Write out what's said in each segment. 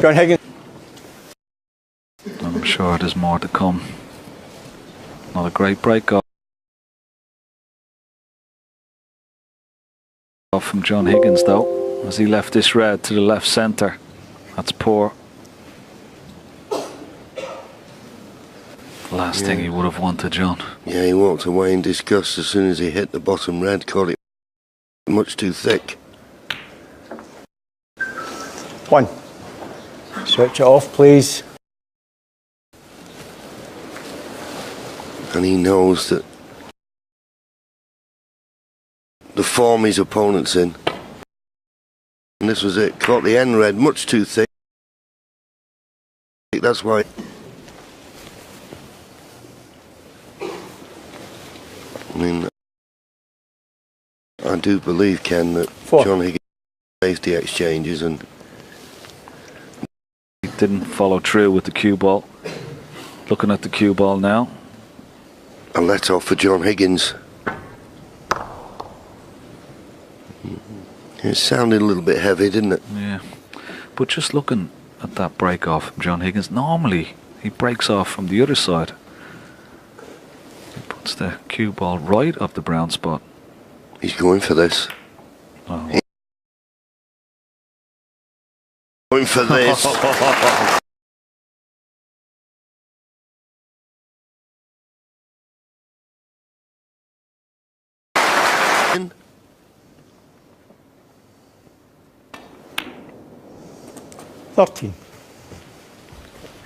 John Higgins. And I'm sure there's more to come. Not a great break off from John Higgins though, as he left this red to the left centre. That's poor. Last thing he would have wanted, John. Yeah, he walked away in disgust as soon as he hit the bottom red, caught it much too thick. 1. Switch it off, please. And he knows that the form his opponent's in. And this was it. Caught the end red much too thick. That's why. I mean, I do believe, Ken, that 4. John Higgins faced the exchanges and he didn't follow through with the cue ball. Looking at the cue ball now. a let off for John Higgins. It sounded a little bit heavy, didn't it? Yeah, but just looking at that break off from John Higgins, normally he breaks off from the other side. He puts the cue ball right up the brown spot. He's going for this. Oh. He's going for this.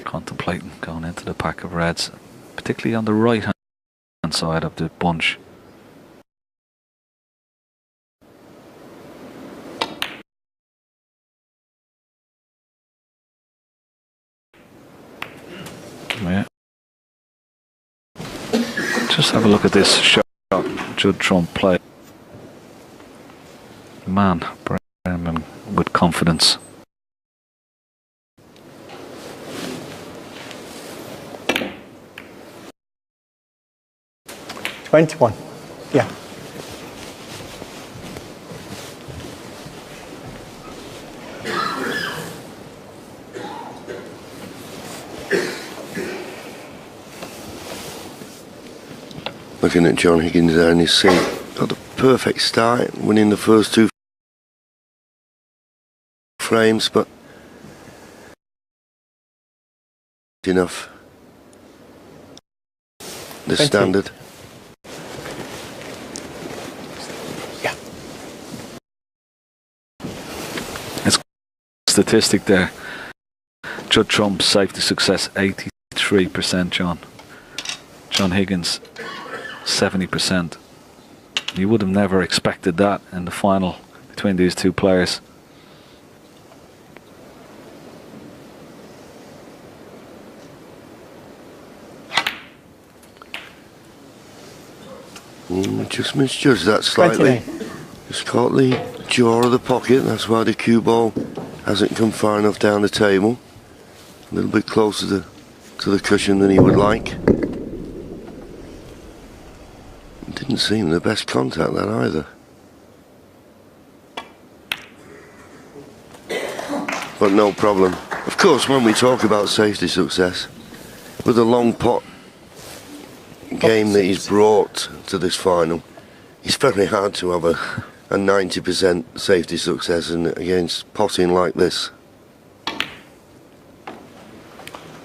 Contemplating going into the pack of reds, particularly on the right hand side of the bunch. Yeah. Just have a look at this shot Judd Trump play. Man, Bremen with confidence. $21. Yeah. Looking at John Higgins there in his seat. Got the perfect start, winning the first two frames, but enough. The 20. standard. Yeah. It's statistic there. Judd Trump safety success 83%, John. John Higgins 70%. You would have never expected that in the final between these two players. Just misjudged that slightly. 29. Just caught the jaw of the pocket. That's why the cue ball hasn't come far enough down the table. A little bit closer to the cushion than he would like. Didn't seem the best contact, that either. But no problem. Of course, when we talk about safety success, with the long pot game that he's brought to this final, it's very hard to have a 90% safety success against potting like this.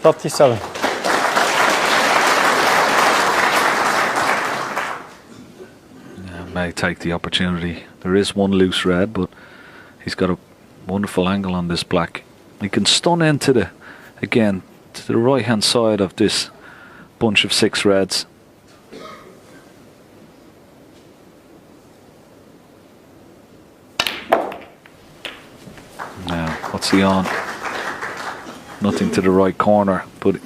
37. May take the opportunity. There is one loose red, but he's got a wonderful angle on this black. He can stun into the, again, to the right hand side of this bunch of 6 reds. Now, what's he on? Nothing to the right corner, but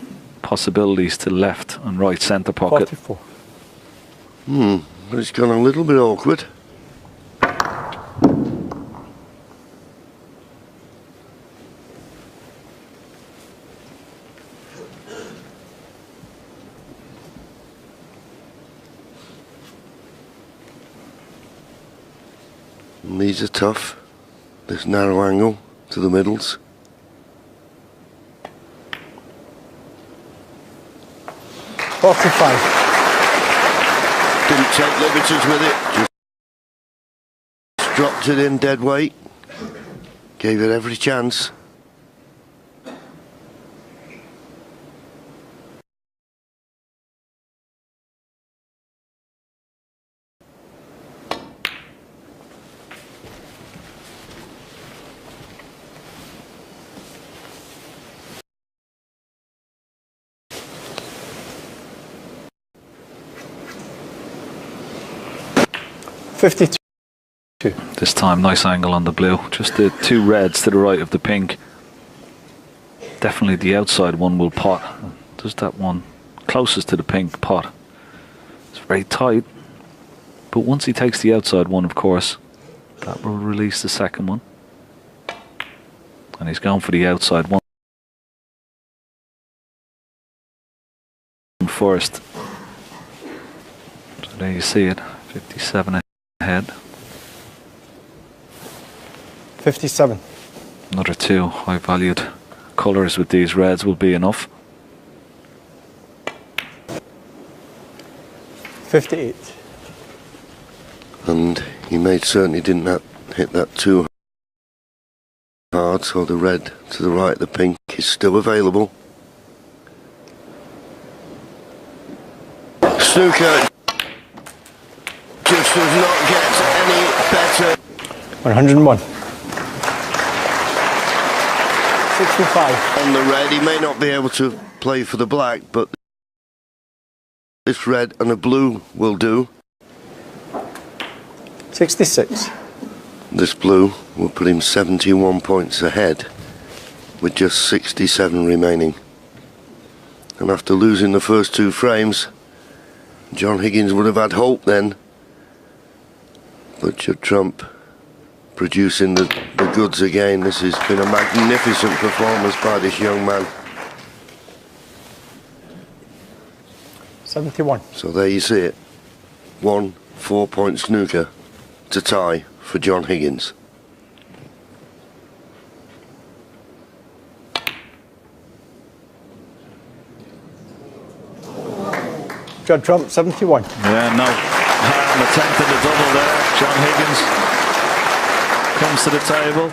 possibilities to left and right centre pocket. 44. But it's gone a little bit awkward. And these are tough. This narrow angle to the middles. 45. Didn't take liberties with it. Just dropped it in dead weight. Gave it every chance. $52. This time, nice angle on the blue. Just the two reds to the right of the pink. Definitely the outside one will pot. Just that one closest to the pink pot. It's very tight. But once he takes the outside one, of course, that will release the second one. And he's going for the outside one first. So there you see it. 57 ahead. 57. Another two high valued colours with these reds will be enough. 58. And he made certain he didn't hit that too hard, so the red to the right, the pink, is still available. Snooker just does not get any better. 101. 65. On the red, he may not be able to play for the black, but this red and a blue will do. 66. This blue will put him 71 points ahead with just 67 remaining. And after losing the first two frames, John Higgins would have had hope then. But Judd Trump producing the goods again. This has been a magnificent performance by this young man. 71. So there you see it. 1 4-point snooker to tie for John Higgins. Judd Trump, 71. Yeah, no harm attempting the double there. John Higgins comes to the table.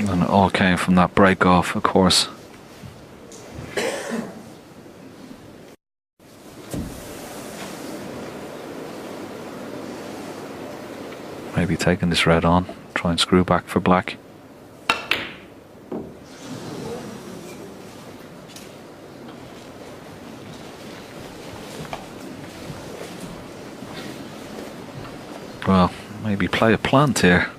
And it all came from that break off, of course. Maybe taking this red on, try and screw back for black. Well, maybe play a plant here.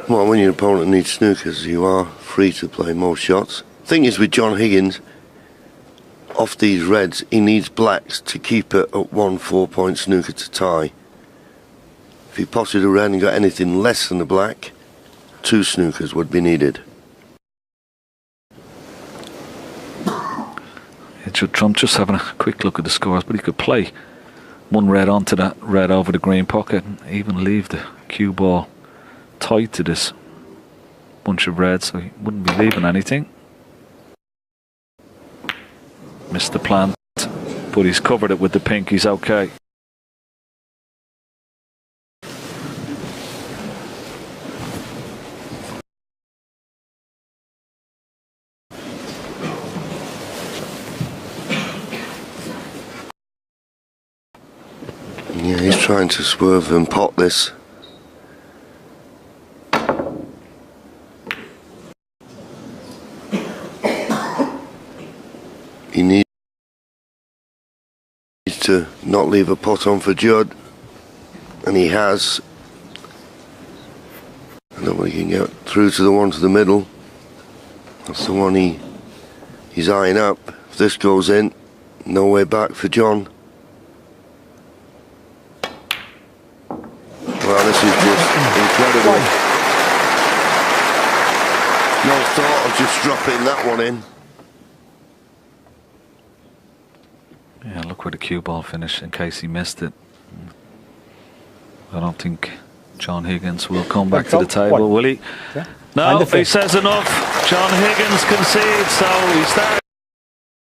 Well, when your opponent needs snookers, you are free to play more shots. Thing is with John Higgins, off these reds, he needs blacks to keep it at 1 4-point snooker to tie. If he potted a red and got anything less than a black, 2 snookers would be needed. Judd Trump just having a quick look at the scores, but he could play one red onto that red over the green pocket and even leave the cue ball tight to this bunch of reds, so he wouldn't be leaving anything. Missed the plant, but he's covered it with the pink. He's okay. Yeah, he's trying to swerve and pot this. He needs to not leave a pot on for Judd, and he has. I don't know if he can get through to the one to the middle. That's the one he's eyeing up. If this goes in, no way back for John. Well, this is just incredible. No thought of just dropping that one in. Yeah, look where the cue ball finished in case he missed it. I don't think John Higgins will come back to Trump, the table, one. will he? Yeah. No, And the he fifth. says enough. John Higgins concedes, so he starts.